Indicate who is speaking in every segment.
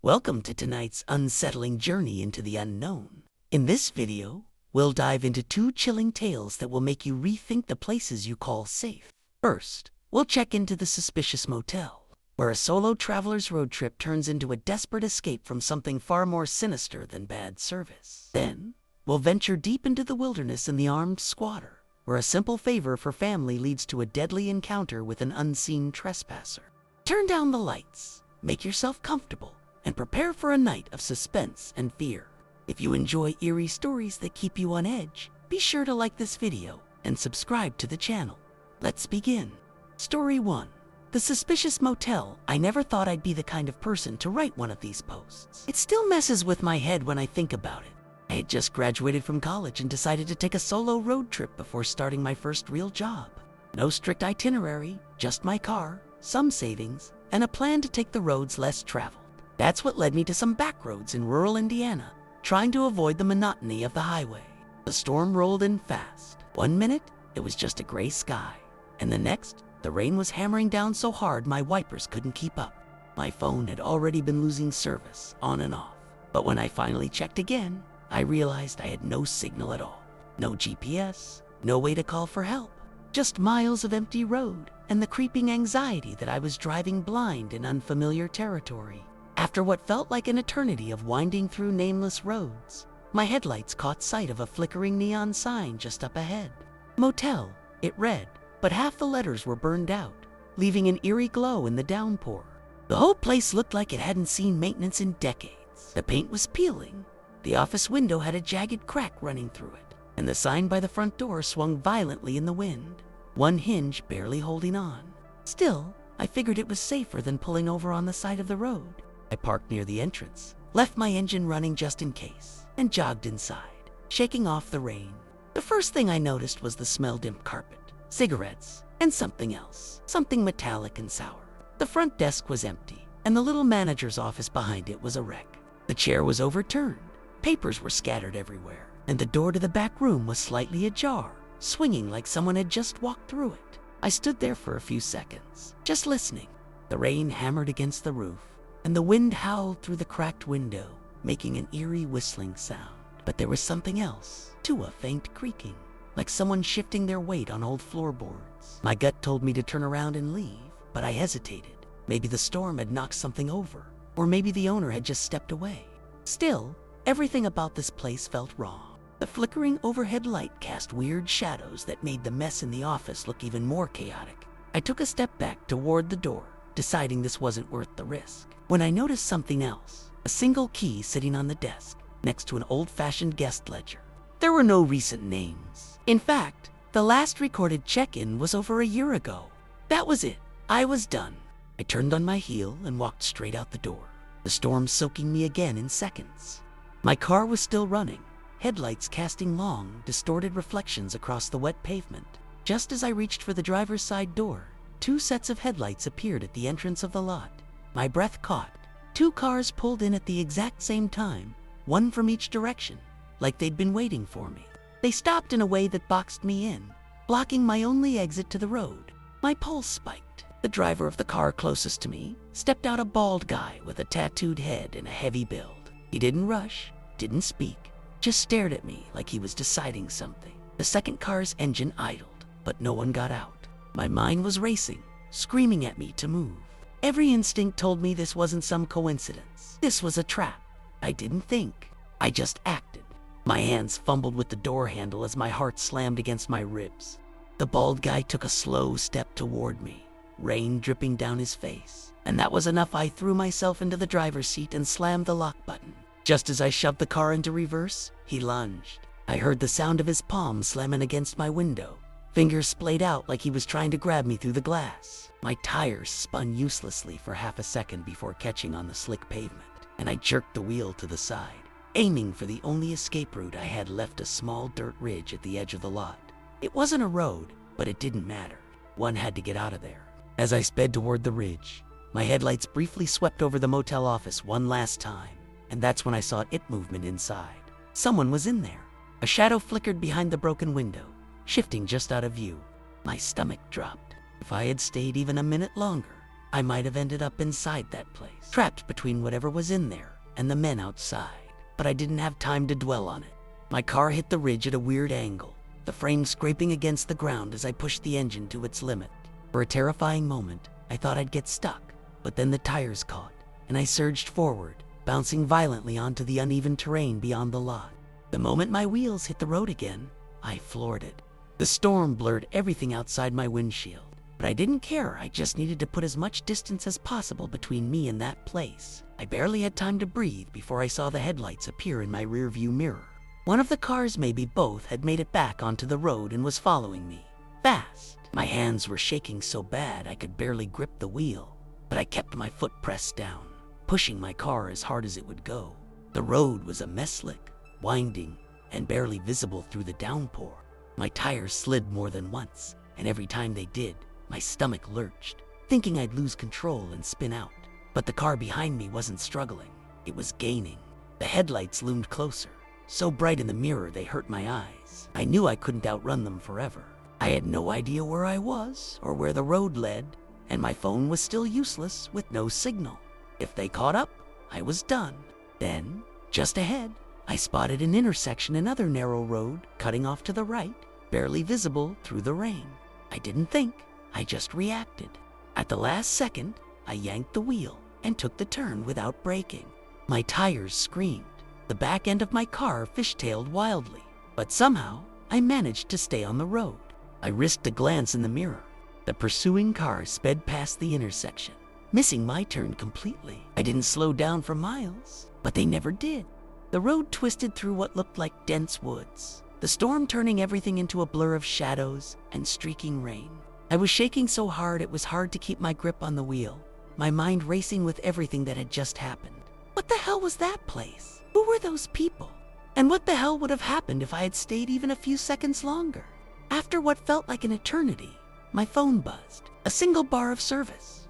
Speaker 1: Welcome to tonight's unsettling journey into the unknown. In this video, we'll dive into two chilling tales that will make you rethink the places you call safe. First, we'll check into the Suspicious Motel, where a solo traveler's road trip turns into a desperate escape from something far more sinister than bad service. Then, we'll venture deep into the wilderness in the Armed Squatter, where a simple favor for family leads to a deadly encounter with an unseen trespasser. Turn down the lights, make yourself comfortable, and prepare for a night of suspense and fear. If you enjoy eerie stories that keep you on edge, be sure to like this video and subscribe to the channel. Let's begin. Story 1. The Suspicious Motel. I never thought I'd be the kind of person to write one of these posts. It still messes with my head when I think about it. I had just graduated from college and decided to take a solo road trip before starting my first real job. No strict itinerary, just my car, some savings, and a plan to take the roads less traveled. That's what led me to some back roads in rural Indiana, trying to avoid the monotony of the highway. The storm rolled in fast. One minute, it was just a gray sky, and the next, the rain was hammering down so hard my wipers couldn't keep up. My phone had already been losing service, on and off. But when I finally checked again, I realized I had no signal at all. No GPS, no way to call for help. Just miles of empty road, and the creeping anxiety that I was driving blind in unfamiliar territory. After what felt like an eternity of winding through nameless roads, my headlights caught sight of a flickering neon sign just up ahead. Motel, it read, but half the letters were burned out, leaving an eerie glow in the downpour. The whole place looked like it hadn't seen maintenance in decades. The paint was peeling, the office window had a jagged crack running through it, and the sign by the front door swung violently in the wind, one hinge barely holding on. Still, I figured it was safer than pulling over on the side of the road. I parked near the entrance, left my engine running just in case, and jogged inside, shaking off the rain. The first thing I noticed was the smell-dimmed carpet, cigarettes, and something else, something metallic and sour. The front desk was empty, and the little manager's office behind it was a wreck. The chair was overturned, papers were scattered everywhere, and the door to the back room was slightly ajar, swinging like someone had just walked through it. I stood there for a few seconds, just listening. The rain hammered against the roof, and the wind howled through the cracked window, making an eerie whistling sound. But there was something else, too, a faint creaking, like someone shifting their weight on old floorboards. My gut told me to turn around and leave, but I hesitated. Maybe the storm had knocked something over, or maybe the owner had just stepped away. Still, everything about this place felt wrong. The flickering overhead light cast weird shadows that made the mess in the office look even more chaotic. I took a step back toward the door, deciding this wasn't worth the risk, when I noticed something else, a single key sitting on the desk next to an old-fashioned guest ledger. There were no recent names. In fact, the last recorded check-in was over a year ago. That was it. I was done. I turned on my heel and walked straight out the door, the storm soaking me again in seconds. My car was still running, headlights casting long, distorted reflections across the wet pavement. Just as I reached for the driver's side door, two sets of headlights appeared at the entrance of the lot. My breath caught. Two cars pulled in at the exact same time, one from each direction, like they'd been waiting for me. They stopped in a way that boxed me in, blocking my only exit to the road. My pulse spiked. The driver of the car closest to me stepped out, a bald guy with a tattooed head and a heavy build. He didn't rush, didn't speak, just stared at me like he was deciding something. The second car's engine idled, but no one got out. My mind was racing, screaming at me to move. Every instinct told me this wasn't some coincidence. This was a trap. I didn't think. I just acted. My hands fumbled with the door handle as my heart slammed against my ribs. The bald guy took a slow step toward me, rain dripping down his face. And that was enough. I threw myself into the driver's seat and slammed the lock button. Just as I shoved the car into reverse, he lunged. I heard the sound of his palm slamming against my window. Fingers splayed out like he was trying to grab me through the glass. My tires spun uselessly for half a second before catching on the slick pavement, and I jerked the wheel to the side, aiming for the only escape route I had left, a small dirt ridge at the edge of the lot. It wasn't a road, but it didn't matter. One had to get out of there. As I sped toward the ridge, my headlights briefly swept over the motel office one last time, and that's when I saw movement inside. Someone was in there. A shadow flickered behind the broken window, shifting just out of view. My stomach dropped. If I had stayed even a minute longer, I might have ended up inside that place, trapped between whatever was in there and the men outside. But I didn't have time to dwell on it. My car hit the ridge at a weird angle, the frame scraping against the ground as I pushed the engine to its limit. For a terrifying moment, I thought I'd get stuck, but then the tires caught, and I surged forward, bouncing violently onto the uneven terrain beyond the lot. The moment my wheels hit the road again, I floored it. The storm blurred everything outside my windshield, but I didn't care. I just needed to put as much distance as possible between me and that place. I barely had time to breathe before I saw the headlights appear in my rearview mirror. One of the cars, maybe both, had made it back onto the road and was following me, fast. My hands were shaking so bad I could barely grip the wheel, but I kept my foot pressed down, pushing my car as hard as it would go. The road was a mess slick, winding, and barely visible through the downpour. My tires slid more than once, and every time they did, my stomach lurched, thinking I'd lose control and spin out. But the car behind me wasn't struggling, it was gaining. The headlights loomed closer, so bright in the mirror they hurt my eyes. I knew I couldn't outrun them forever. I had no idea where I was or where the road led, and my phone was still useless with no signal. If they caught up, I was done. Then, just ahead, I spotted an intersection, another narrow road cutting off to the right, barely visible through the rain. I didn't think, I just reacted. At the last second, I yanked the wheel and took the turn without braking. My tires screamed. The back end of my car fishtailed wildly, but somehow I managed to stay on the road. I risked a glance in the mirror. The pursuing car sped past the intersection, missing my turn completely. I didn't slow down for miles, but they never did. The road twisted through what looked like dense woods, the storm turning everything into a blur of shadows and streaking rain. I was shaking so hard it was hard to keep my grip on the wheel, my mind racing with everything that had just happened. What the hell was that place? Who were those people? And what the hell would have happened if I had stayed even a few seconds longer? After what felt like an eternity, my phone buzzed. A single bar of service.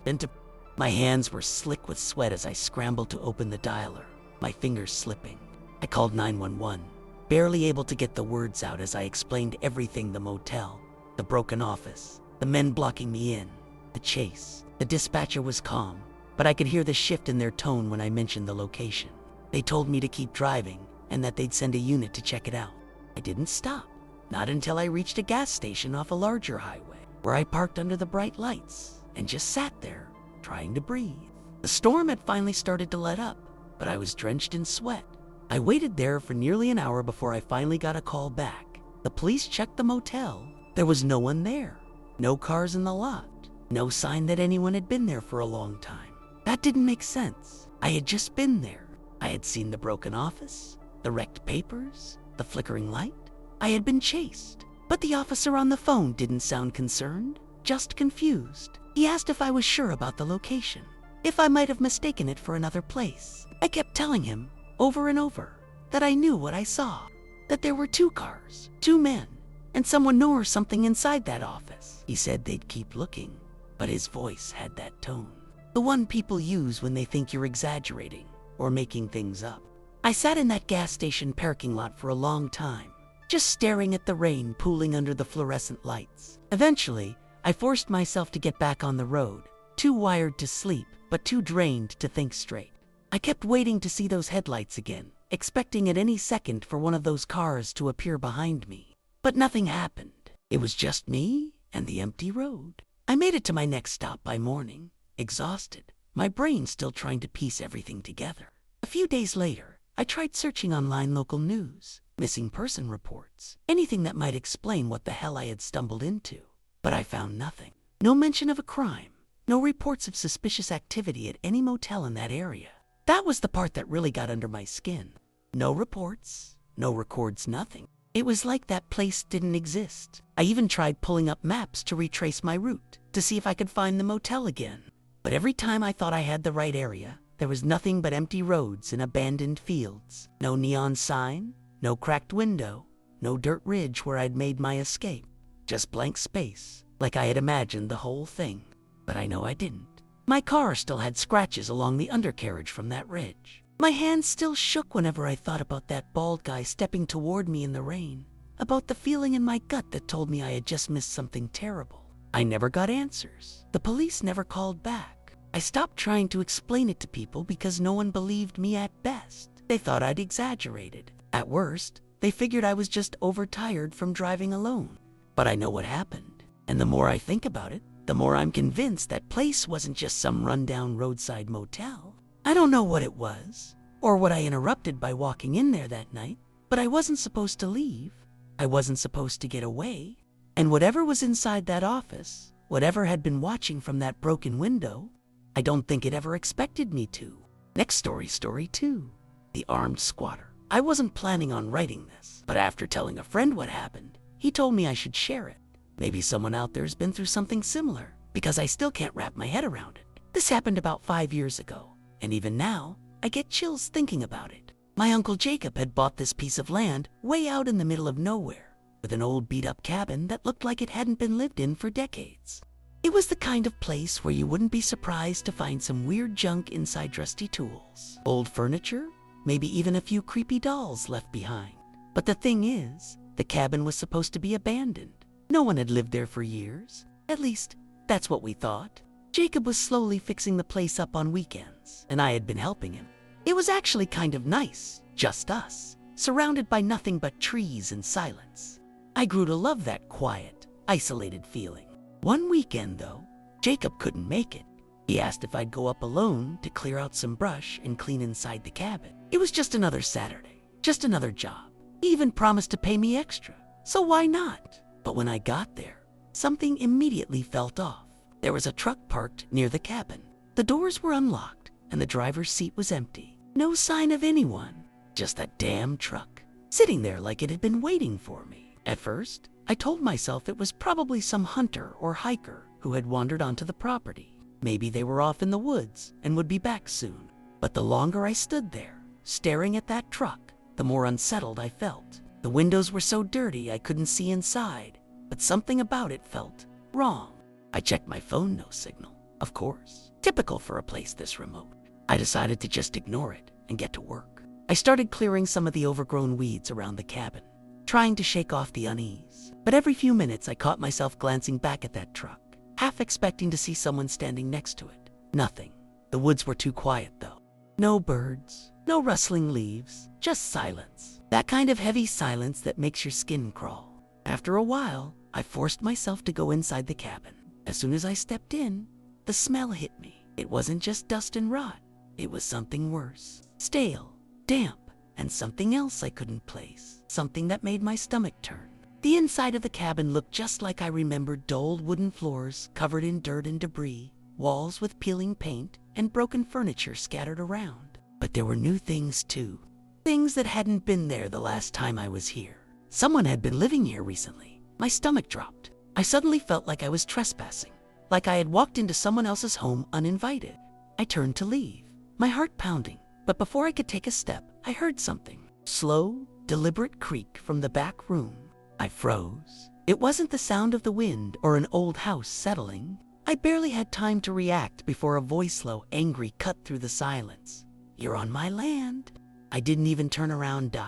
Speaker 1: My hands were slick with sweat as I scrambled to open the dialer, my fingers slipping. I called 911, barely able to get the words out as I explained everything: the motel, the broken office, the men blocking me in, the chase. The dispatcher was calm, but I could hear the shift in their tone when I mentioned the location. They told me to keep driving and that they'd send a unit to check it out. I didn't stop, not until I reached a gas station off a larger highway, where I parked under the bright lights and just sat there, trying to breathe. The storm had finally started to let up, but I was drenched in sweat. I waited there for nearly an hour before I finally got a call back. The police checked the motel. There was no one there, no cars in the lot, no sign that anyone had been there for a long time. That didn't make sense. I had just been there. I had seen the broken office, the wrecked papers, the flickering light. I had been chased, but the officer on the phone didn't sound concerned, just confused. He asked if I was sure about the location, if I might have mistaken it for another place. I kept telling him, over and over, that I knew what I saw, that there were 2 cars, 2 men, and someone or something inside that office. He said they'd keep looking, but his voice had that tone, the one people use when they think you're exaggerating or making things up. I sat in that gas station parking lot for a long time, just staring at the rain pooling under the fluorescent lights. Eventually, I forced myself to get back on the road, too wired to sleep, but too drained to think straight. I kept waiting to see those headlights again, expecting at any second for one of those cars to appear behind me. But nothing happened. It was just me and the empty road. I made it to my next stop by morning, exhausted, my brain still trying to piece everything together. A few days later, I tried searching online local news, missing person reports, anything that might explain what the hell I had stumbled into. But I found nothing. No mention of a crime, no reports of suspicious activity at any motel in that area. That was the part that really got under my skin. No reports, no records, nothing. It was like that place didn't exist. I even tried pulling up maps to retrace my route, to see if I could find the motel again. But every time I thought I had the right area, there was nothing but empty roads and abandoned fields. No neon sign, no cracked window, no dirt ridge where I'd made my escape. Just blank space, like I had imagined the whole thing. But I know I didn't. My car still had scratches along the undercarriage from that ridge. My hands still shook whenever I thought about that bald guy stepping toward me in the rain, about the feeling in my gut that told me I had just missed something terrible. I never got answers. The police never called back. I stopped trying to explain it to people because no one believed me at best. They thought I'd exaggerated. At worst, they figured I was just overtired from driving alone. But I know what happened. And the more I think about it, the more I'm convinced that place wasn't just some rundown roadside motel. I don't know what it was, or what I interrupted by walking in there that night, but I wasn't supposed to leave. I wasn't supposed to get away. And whatever was inside that office, whatever had been watching from that broken window, I don't think it ever expected me to. Next story 2. The armed squatter. I wasn't planning on writing this, but after telling a friend what happened, he told me I should share it. Maybe someone out there's been through something similar, because I still can't wrap my head around it. This happened about 5 years ago, and even now, I get chills thinking about it. My Uncle Jacob had bought this piece of land way out in the middle of nowhere, with an old beat-up cabin that looked like it hadn't been lived in for decades. It was the kind of place where you wouldn't be surprised to find some weird junk inside rusty tools, old furniture, maybe even a few creepy dolls left behind. But the thing is, the cabin was supposed to be abandoned. No one had lived there for years. At least, that's what we thought. Jacob was slowly fixing the place up on weekends, and I had been helping him. It was actually kind of nice, just us, surrounded by nothing but trees and silence. I grew to love that quiet, isolated feeling. One weekend, though, Jacob couldn't make it. He asked if I'd go up alone to clear out some brush and clean inside the cabin. It was just another Saturday, just another job. He even promised to pay me extra, so why not? But when I got there, something immediately felt off. There was a truck parked near the cabin. The doors were unlocked, and the driver's seat was empty. No sign of anyone, just that damn truck, sitting there like it had been waiting for me. At first, I told myself it was probably some hunter or hiker who had wandered onto the property. Maybe they were off in the woods and would be back soon. But the longer I stood there, staring at that truck, the more unsettled I felt. The windows were so dirty I couldn't see inside, but something about it felt wrong. I checked my phone, no signal. Of course, typical for a place this remote. I decided to just ignore it and get to work. I started clearing some of the overgrown weeds around the cabin, trying to shake off the unease. But every few minutes I caught myself glancing back at that truck, half expecting to see someone standing next to it. Nothing. The woods were too quiet, though. No birds, no rustling leaves, just silence. That kind of heavy silence that makes your skin crawl. After a while, I forced myself to go inside the cabin. As soon as I stepped in, the smell hit me. It wasn't just dust and rot. It was something worse. Stale, damp, and something else I couldn't place. Something that made my stomach turn. The inside of the cabin looked just like I remembered: dull wooden floors covered in dirt and debris, walls with peeling paint, and broken furniture scattered around. But there were new things too. Things that hadn't been there the last time I was here. Someone had been living here recently. My stomach dropped. I suddenly felt like I was trespassing, like I had walked into someone else's home uninvited. I turned to leave, my heart pounding, but before I could take a step, I heard something. Slow, deliberate creak from the back room. I froze. It wasn't the sound of the wind or an old house settling. I barely had time to react before a voice, low, angry, cut through the silence. "You're on my land." I didn't even turn around,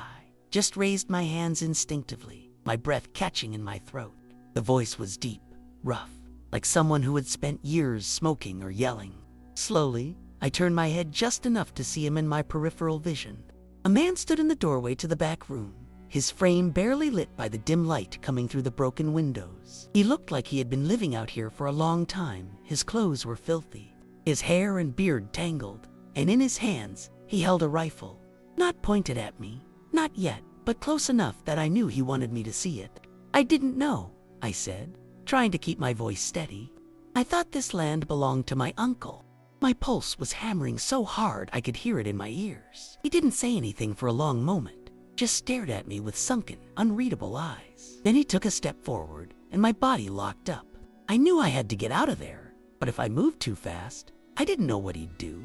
Speaker 1: just raised my hands instinctively, my breath catching in my throat. The voice was deep, rough, like someone who had spent years smoking or yelling. Slowly, I turned my head just enough to see him in my peripheral vision. A man stood in the doorway to the back room, his frame barely lit by the dim light coming through the broken windows. He looked like he had been living out here for a long time. His clothes were filthy, his hair and beard tangled, and in his hands, he held a rifle. Not pointed at me, not yet, but close enough that I knew he wanted me to see it. "I didn't know," I said, trying to keep my voice steady. "I thought this land belonged to my uncle." My pulse was hammering so hard I could hear it in my ears. He didn't say anything for a long moment, just stared at me with sunken, unreadable eyes. Then he took a step forward, and my body locked up. I knew I had to get out of there, but if I moved too fast, I didn't know what he'd do.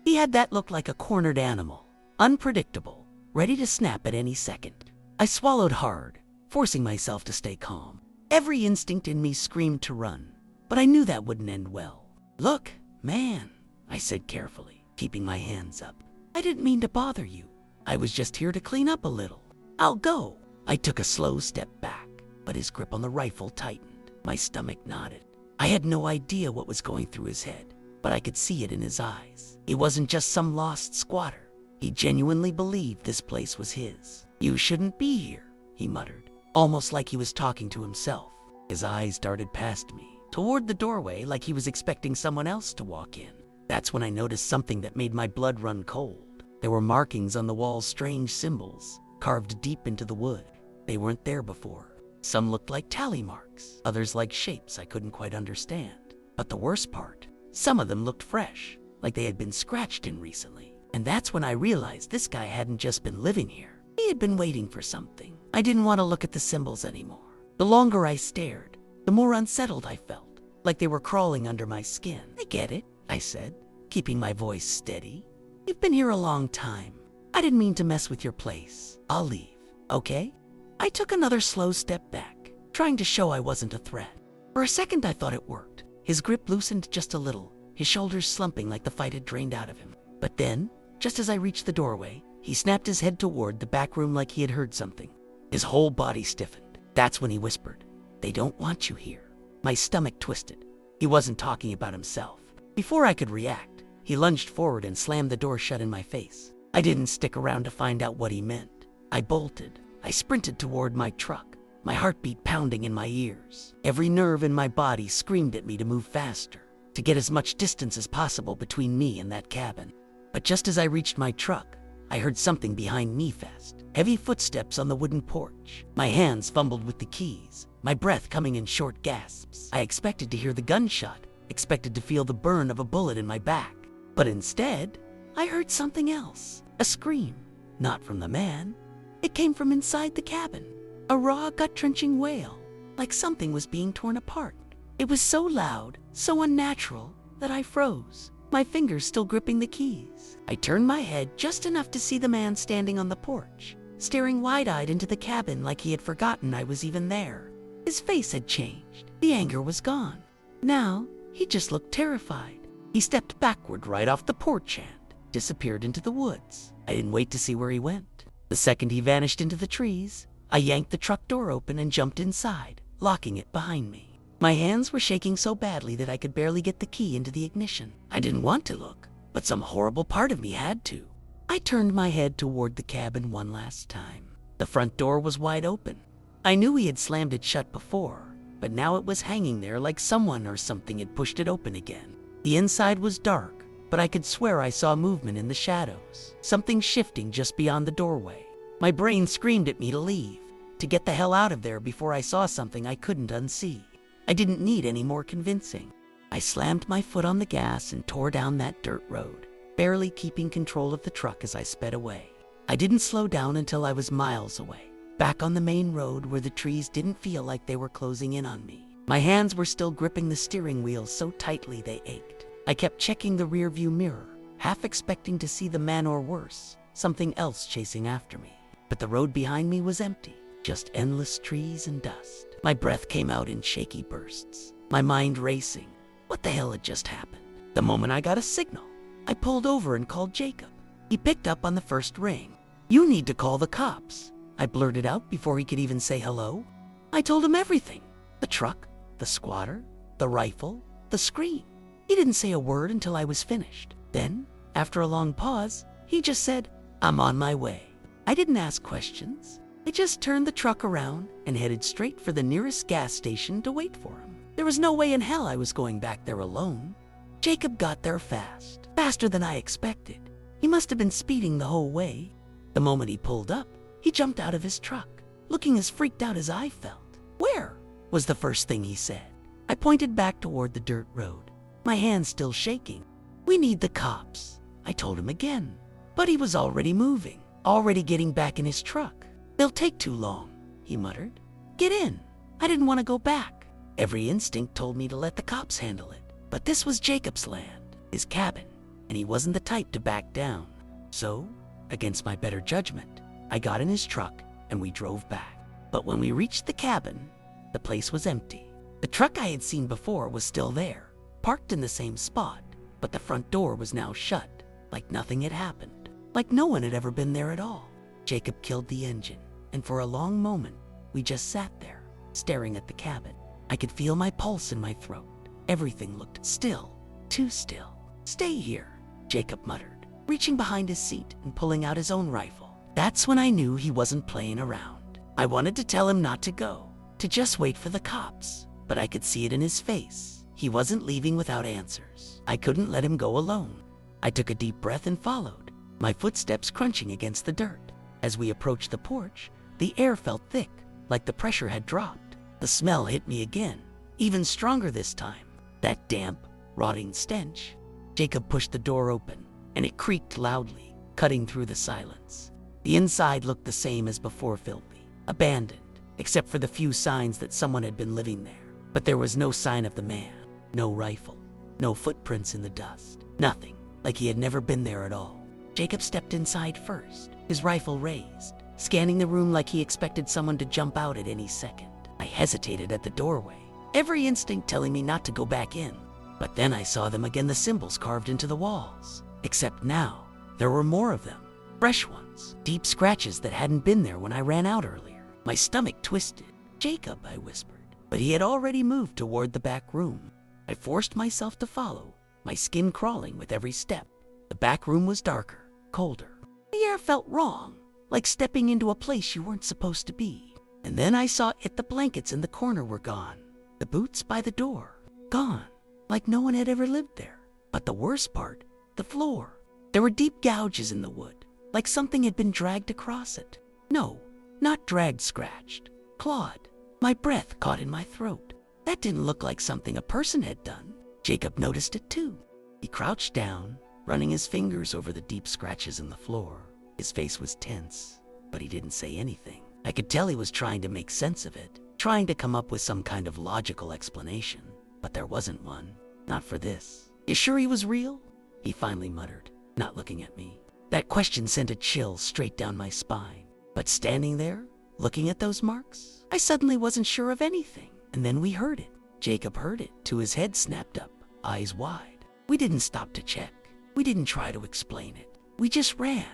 Speaker 1: He had that look like a cornered animal, unpredictable, ready to snap at any second. I swallowed hard, forcing myself to stay calm. Every instinct in me screamed to run, but I knew that wouldn't end well. "Look, man," I said carefully, keeping my hands up. "I didn't mean to bother you. I was just here to clean up a little. I'll go." I took a slow step back, but his grip on the rifle tightened. My stomach knotted. I had no idea what was going through his head. but I could see it in his eyes. He wasn't just some lost squatter. He genuinely believed this place was his. "You shouldn't be here," he muttered, almost like he was talking to himself. His eyes darted past me, toward the doorway, like he was expecting someone else to walk in. That's when I noticed something that made my blood run cold. There were markings on the wall's strange symbols, carved deep into the wood. They weren't there before. Some looked like tally marks, others like shapes I couldn't quite understand. But the worst part, some of them looked fresh, like they had been scratched in recently. And that's when I realized this guy hadn't just been living here. He had been waiting for something. I didn't want to look at the symbols anymore. The longer I stared, the more unsettled I felt, like they were crawling under my skin. "I get it," I said, keeping my voice steady. "You've been here a long time. I didn't mean to mess with your place. I'll leave, okay?" I took another slow step back, trying to show I wasn't a threat. For a second I thought it worked. His grip loosened just a little, his shoulders slumping like the fight had drained out of him. But then, just as I reached the doorway, he snapped his head toward the back room like he had heard something. His whole body stiffened. That's when he whispered, "They don't want you here." My stomach twisted. He wasn't talking about himself. Before I could react, he lunged forward and slammed the door shut in my face. I didn't stick around to find out what he meant. I bolted. I sprinted toward my truck, my heartbeat pounding in my ears. Every nerve in my body screamed at me to move faster, to get as much distance as possible between me and that cabin. But just as I reached my truck, I heard something behind me fast. Heavy footsteps on the wooden porch. My hands fumbled with the keys, my breath coming in short gasps. I expected to hear the gunshot, expected to feel the burn of a bullet in my back. But instead, I heard something else. A scream. Not from the man. It came from inside the cabin. A raw, gut-wrenching wail, like something was being torn apart. It was so loud, so unnatural, that I froze, my fingers still gripping the keys. I turned my head just enough to see the man standing on the porch, staring wide-eyed into the cabin like he had forgotten I was even there. His face had changed. The anger was gone. Now, he just looked terrified. He stepped backward right off the porch and disappeared into the woods. I didn't wait to see where he went. The second he vanished into the trees, I yanked the truck door open and jumped inside, locking it behind me. My hands were shaking so badly that I could barely get the key into the ignition. I didn't want to look, but some horrible part of me had to. I turned my head toward the cabin one last time. The front door was wide open. I knew he had slammed it shut before, but now it was hanging there like someone or something had pushed it open again. The inside was dark, but I could swear I saw movement in the shadows, something shifting just beyond the doorway. My brain screamed at me to leave, to get the hell out of there before I saw something I couldn't unsee. I didn't need any more convincing. I slammed my foot on the gas and tore down that dirt road, barely keeping control of the truck as I sped away. I didn't slow down until I was miles away, back on the main road where the trees didn't feel like they were closing in on me. My hands were still gripping the steering wheel so tightly they ached. I kept checking the rearview mirror, half expecting to see the man or worse, something else chasing after me. But the road behind me was empty, just endless trees and dust. My breath came out in shaky bursts, my mind racing. What the hell had just happened? The moment I got a signal, I pulled over and called Jacob. He picked up on the first ring. "You need to call the cops," I blurted out before he could even say hello. I told him everything. The truck, the squatter, the rifle, the scream. He didn't say a word until I was finished. Then, after a long pause, he just said, "I'm on my way." I didn't ask questions. I just turned the truck around and headed straight for the nearest gas station to wait for him. There was no way in hell I was going back there alone. Jacob got there fast, faster than I expected. He must have been speeding the whole way. The moment he pulled up, he jumped out of his truck, looking as freaked out as I felt. "Where?" was the first thing he said. I pointed back toward the dirt road, my hands still shaking. "We need the cops," I told him again. But he was already moving, already getting back in his truck. "They'll take too long," he muttered. "Get in." I didn't want to go back. Every instinct told me to let the cops handle it. But this was Jacob's land, his cabin, and he wasn't the type to back down. So, against my better judgment, I got in his truck and we drove back. But when we reached the cabin, the place was empty. The truck I had seen before was still there, parked in the same spot, but the front door was now shut, like nothing had happened, like no one had ever been there at all. Jacob killed the engine, and for a long moment, we just sat there, staring at the cabin. I could feel my pulse in my throat. Everything looked still, too still. "Stay here," Jacob muttered, reaching behind his seat and pulling out his own rifle. That's when I knew he wasn't playing around. I wanted to tell him not to go, to just wait for the cops, but I could see it in his face. He wasn't leaving without answers. I couldn't let him go alone. I took a deep breath and followed, my footsteps crunching against the dirt. As we approached the porch, the air felt thick, like the pressure had dropped. The smell hit me again, even stronger this time. That damp, rotting stench. Jacob pushed the door open, and it creaked loudly, cutting through the silence. The inside looked the same as before, filthy, abandoned, except for the few signs that someone had been living there. But there was no sign of the man, no rifle, no footprints in the dust, nothing, like he had never been there at all. Jacob stepped inside first, his rifle raised, scanning the room like he expected someone to jump out at any second. I hesitated at the doorway, every instinct telling me not to go back in. But then I saw them again, the symbols carved into the walls. Except now, there were more of them. Fresh ones, deep scratches that hadn't been there when I ran out earlier. My stomach twisted. "Jacob," I whispered, but he had already moved toward the back room. I forced myself to follow, my skin crawling with every step. The back room was darker, colder. The air felt wrong, like stepping into a place you weren't supposed to be. And then I saw it, the blankets in the corner were gone. The boots by the door, gone, like no one had ever lived there. But the worst part, the floor. There were deep gouges in the wood, like something had been dragged across it. No, not dragged, scratched, clawed. My breath caught in my throat. That didn't look like something a person had done. Jacob noticed it too. He crouched down, running his fingers over the deep scratches in the floor. His face was tense, but he didn't say anything. I could tell he was trying to make sense of it, trying to come up with some kind of logical explanation. But there wasn't one, not for this. "You sure he was real?" he finally muttered, not looking at me. That question sent a chill straight down my spine. But standing there, looking at those marks, I suddenly wasn't sure of anything. And then we heard it. Jacob heard it, too. His head snapped up, eyes wide. We didn't stop to check. We didn't try to explain it. We just ran.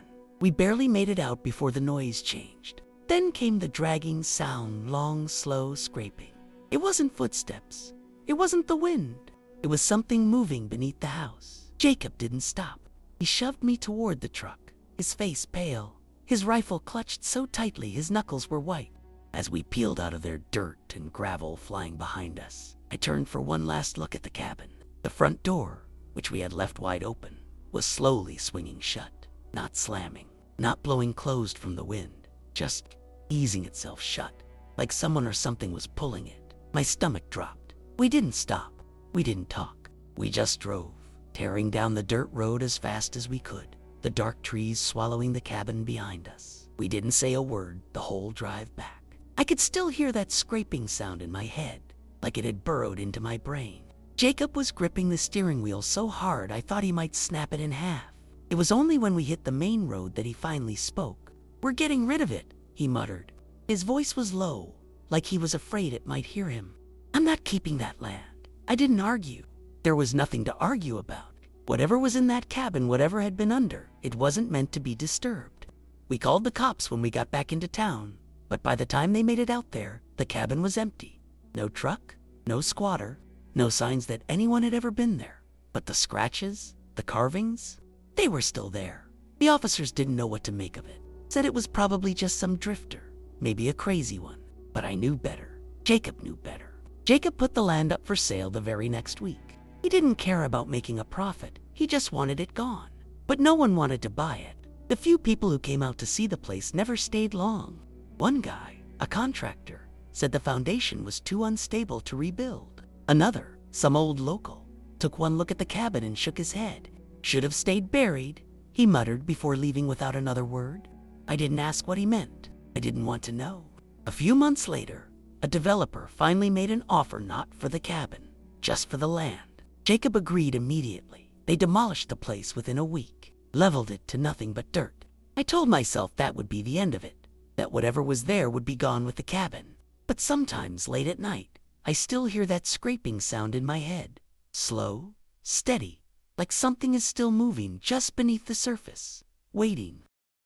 Speaker 1: We barely made it out before the noise changed. Then came the dragging sound, long, slow scraping. It wasn't footsteps. It wasn't the wind. It was something moving beneath the house. Jacob didn't stop. He shoved me toward the truck, his face pale, his rifle clutched so tightly his knuckles were white. As we peeled out of there, dirt and gravel flying behind us, I turned for one last look at the cabin. The front door, which we had left wide open, was slowly swinging shut, not slamming, not blowing closed from the wind, just easing itself shut, like someone or something was pulling it. My stomach dropped. We didn't stop. We didn't talk. We just drove, tearing down the dirt road as fast as we could, the dark trees swallowing the cabin behind us. We didn't say a word the whole drive back. I could still hear that scraping sound in my head, like it had burrowed into my brain. Jacob was gripping the steering wheel so hard I thought he might snap it in half. It was only when we hit the main road that he finally spoke. "We're getting rid of it," he muttered. His voice was low, like he was afraid it might hear him. "I'm not keeping that land." I didn't argue. There was nothing to argue about. Whatever was in that cabin, whatever had been under, it wasn't meant to be disturbed. We called the cops when we got back into town, but by the time they made it out there, the cabin was empty. No truck, no squatter, no signs that anyone had ever been there. But the scratches, the carvings, they were still there. The officers didn't know what to make of it. Said it was probably just some drifter, maybe a crazy one. But I knew better. Jacob knew better. Jacob put the land up for sale the very next week. He didn't care about making a profit. He just wanted it gone. But no one wanted to buy it. The few people who came out to see the place never stayed long. One guy, a contractor, said the foundation was too unstable to rebuild. Another, some old local, took one look at the cabin and shook his head. "Should have stayed buried," he muttered before leaving without another word. I didn't ask what he meant. I didn't want to know. A few months later, a developer finally made an offer not for the cabin, just for the land. Jacob agreed immediately. They demolished the place within a week, leveled it to nothing but dirt. I told myself that would be the end of it, that whatever was there would be gone with the cabin. But sometimes, late at night, I still hear that scraping sound in my head. Slow, steady, like something is still moving just beneath the surface, waiting,